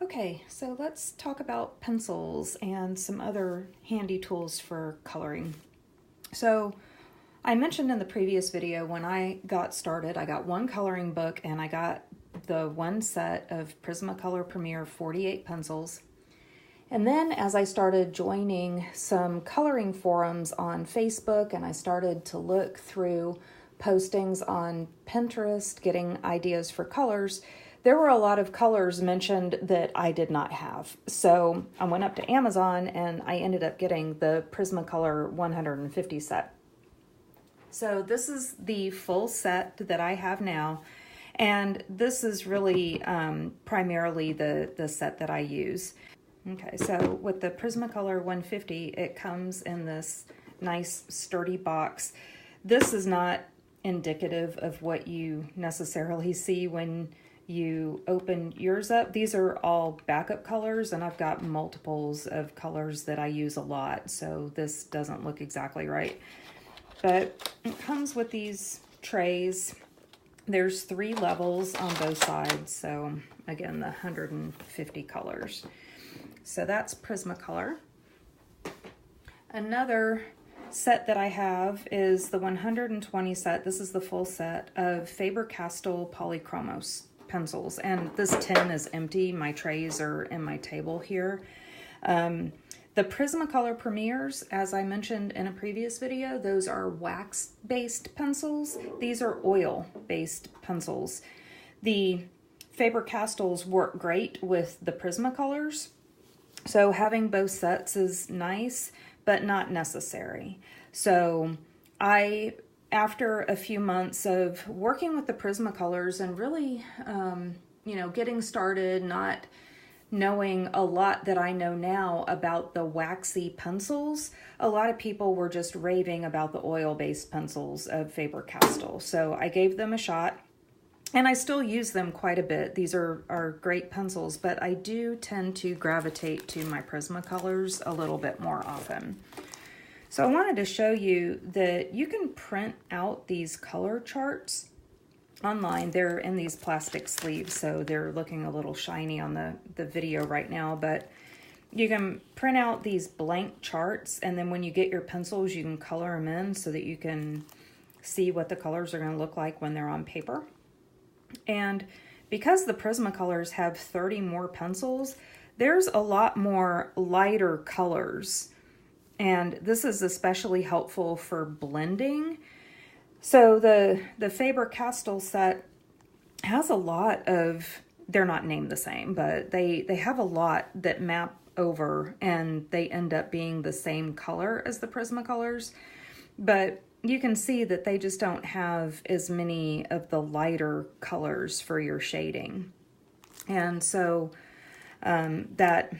Okay, so let's talk about pencils and some other handy tools for coloring. So I mentioned in the previous video when I got started, I got one coloring book and I got the one set of Prismacolor Premier 48 pencils. And then as I started joining some coloring forums on Facebook and I started to look through postings on Pinterest, getting ideas for colors, there were a lot of colors mentioned that I did not have. So I went up to Amazon and I ended up getting the Prismacolor 150 set. So this is the full set that I have now. And this is really primarily the set that I use. Okay, so with the Prismacolor 150, it comes in this nice sturdy box. This is not indicative of what you necessarily see when you open yours up. These are all backup colors, and I've got multiples of colors that I use a lot, so this doesn't look exactly right. But it comes with these trays. There's 3 levels on both sides, so again, the 150 colors. So that's Prismacolor. Another set that I have is the 120 set. This is the full set of Faber-Castell Polychromos pencils. And this tin is empty. My trays are in my table here. The Prismacolor Premiers, as I mentioned in a previous video, those are wax-based pencils. These are oil-based pencils. The Faber-Castells work great with the Prismacolors. So having both sets is nice, but not necessary. So after a few months of working with the Prismacolors and really, getting started, not knowing a lot that I know now about the waxy pencils, a lot of people were just raving about the oil-based pencils of Faber-Castell. So I gave them a shot. And I still use them quite a bit. These are great pencils, but I do tend to gravitate to my Prismacolors a little bit more often. So I wanted to show you that you can print out these color charts online. They're in these plastic sleeves, so they're looking a little shiny on the video right now, but you can print out these blank charts, and then when you get your pencils, you can color them in so that you can see what the colors are going to look like when they're on paper. And because the Prismacolors have 30 more pencils, there's a lot more lighter colors. And this is especially helpful for blending. So the Faber-Castell set has a lot of, they're not named the same, but they have a lot that map over and they end up being the same color as the Prismacolors. But you can see that they just don't have as many of the lighter colors for your shading. And so that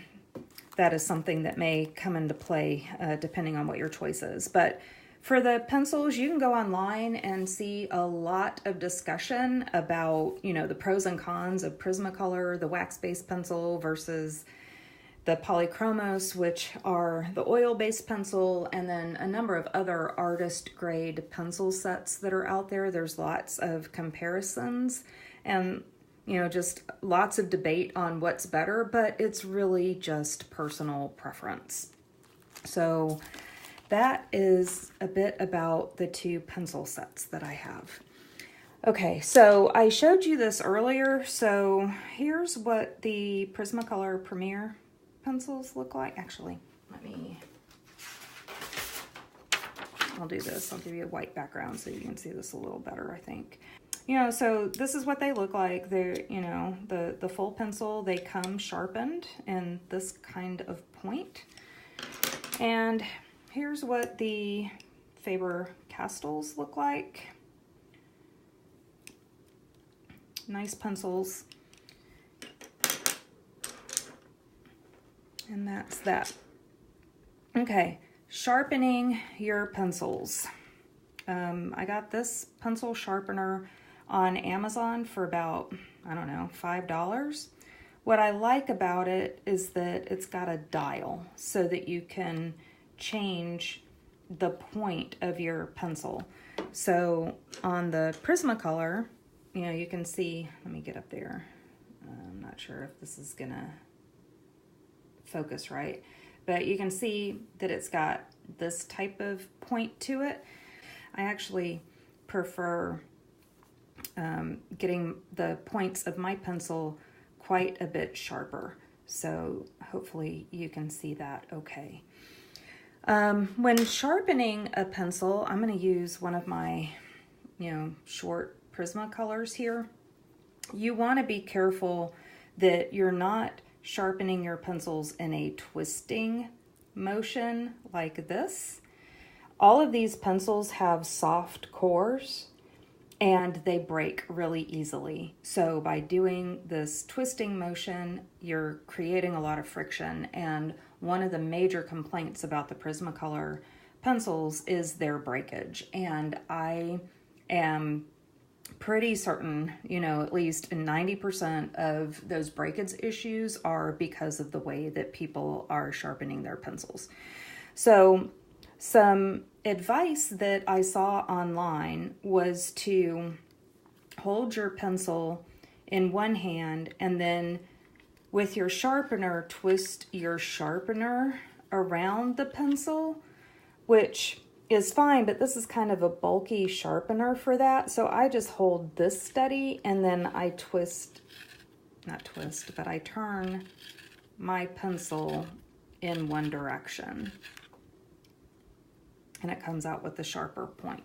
is something that may come into play depending on what your choice is. But for the pencils, you can go online and see a lot of discussion about, the pros and cons of Prismacolor, the wax-based pencil versus the Polychromos, which are the oil-based pencil, and then a number of other artist-grade pencil sets that are out there. There's lots of comparisons and, just lots of debate on what's better, but it's really just personal preference. So that is a bit about the 2 pencil sets that I have. Okay, so I showed you this earlier. So here's what the Prismacolor Premier pencils look like. Actually, I'll do this. I'll give you a white background so you can see this a little better, I think. So this is what they look like. They're, the full pencil, they come sharpened in this kind of point. And here's what the Faber-Castells look like. Nice pencils. And that's that. Okay, sharpening your pencils. I got this pencil sharpener on Amazon for about, $5. What I like about it is that it's got a dial so that you can change the point of your pencil. So on the Prismacolor, you can see, let me get up there. I'm not sure if this is gonna focus right. But you can see that it's got this type of point to it. I actually prefer getting the points of my pencil quite a bit sharper. So hopefully you can see that okay. When sharpening a pencil, I'm going to use one of my, short Prismacolors here. You want to be careful that you're not sharpening your pencils in a twisting motion like this. All of these pencils have soft cores and they break really easily. So by doing this twisting motion, you're creating a lot of friction. And one of the major complaints about the Prismacolor pencils is their breakage. And I am pretty certain, at least 90% of those breakage issues are because of the way that people are sharpening their pencils. So some advice that I saw online was to hold your pencil in one hand and then with your sharpener, twist your sharpener around the pencil, which is fine, but this is kind of a bulky sharpener for that. So I just hold this steady and then I I turn my pencil in one direction. And it comes out with the sharper point.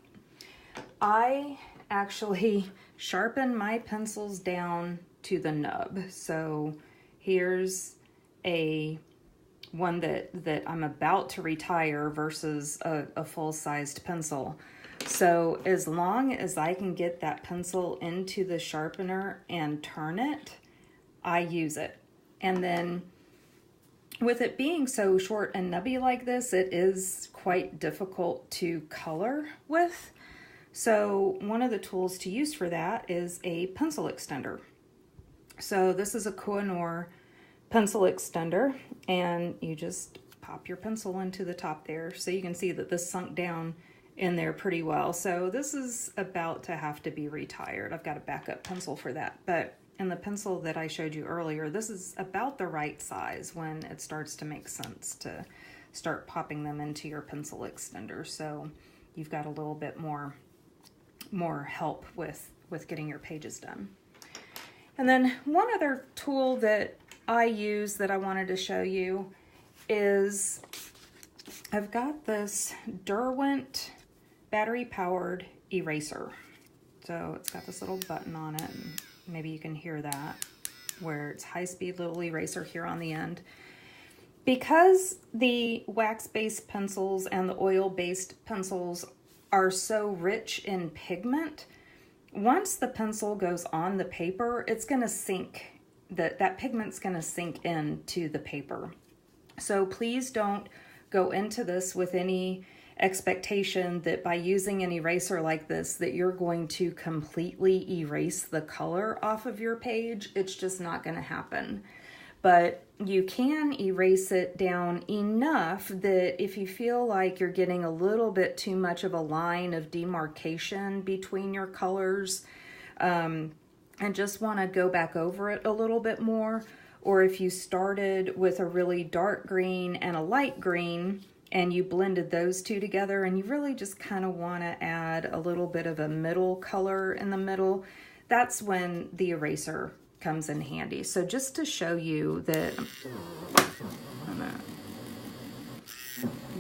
I actually sharpen my pencils down to the nub. So here's one that I'm about to retire versus a full-sized pencil. So as long as I can get that pencil into the sharpener and turn it, I use it. And then with it being so short and nubby like this, it is quite difficult to color with. So one of the tools to use for that is a pencil extender. So this is a Koh-i-Noor pencil extender, and you just pop your pencil into the top there. So you can see that this sunk down in there pretty well. So this is about to have to be retired. I've got a backup pencil for that. But in the pencil that I showed you earlier, this is about the right size when it starts to make sense to start popping them into your pencil extender. So you've got a little bit more help with getting your pages done. And then one other tool that I use that I wanted to show you is I've got this Derwent battery-powered eraser. So it's got this little button on it, and maybe you can hear that, where it's high-speed little eraser here on the end. Because the wax-based pencils and the oil-based pencils are so rich in pigment, once the pencil goes on the paper, it's going to sink. That pigment's going to sink into the paper. So please don't go into this with any expectation that by using an eraser like this that you're going to completely erase the color off of your page. It's just not going to happen. But you can erase it down enough that if you feel like you're getting a little bit too much of a line of demarcation between your colors, and just want to go back over it a little bit more, or if you started with a really dark green and a light green and you blended those two together and you really just kind of want to add a little bit of a middle color in the middle, that's when the eraser comes in handy. So just to show you that, I'm gonna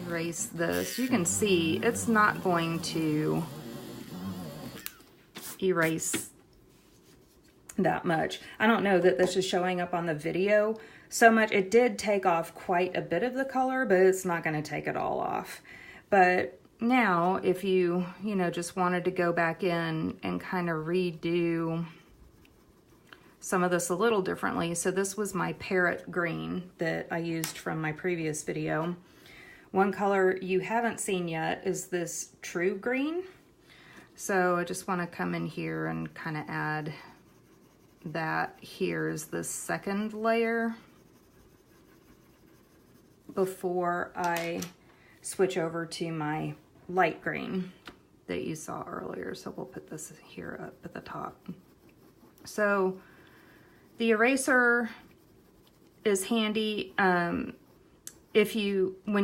erase this. You can see it's not going to erase that much. I don't know that this is showing up on the video so much. It did take off quite a bit of the color, but it's not going to take it all off. But now if you just wanted to go back in and kind of redo some of this a little differently. So this was my parrot green that I used from my previous video. One color you haven't seen yet is this true green. So I just want to come in here and kind of add that. Here's the second layer before I switch over to my light green that you saw earlier. So we'll put this here up at the top. So the eraser is handy when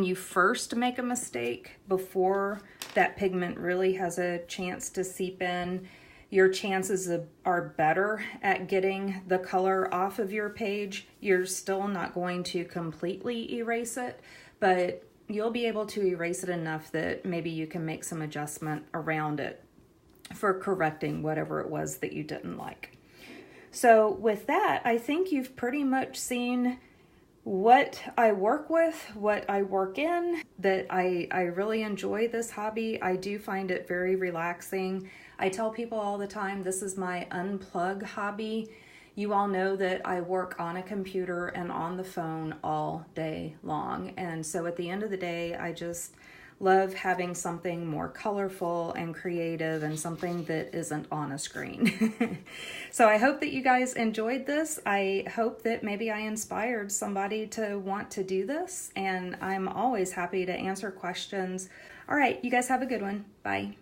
you first make a mistake, before that pigment really has a chance to seep in. Your chances are better at getting the color off of your page. You're still not going to completely erase it, but you'll be able to erase it enough that maybe you can make some adjustment around it for correcting whatever it was that you didn't like. So with that, I think you've pretty much seen what I work with, what I work in, that I really enjoy this hobby. I do find it very relaxing. I tell people all the time, this is my unplug hobby. You all know that I work on a computer and on the phone all day long. And so at the end of the day, I just love having something more colorful and creative and something that isn't on a screen. So I hope that you guys enjoyed this. I hope that maybe I inspired somebody to want to do this, and I'm always happy to answer questions. All right, you guys have a good one. Bye.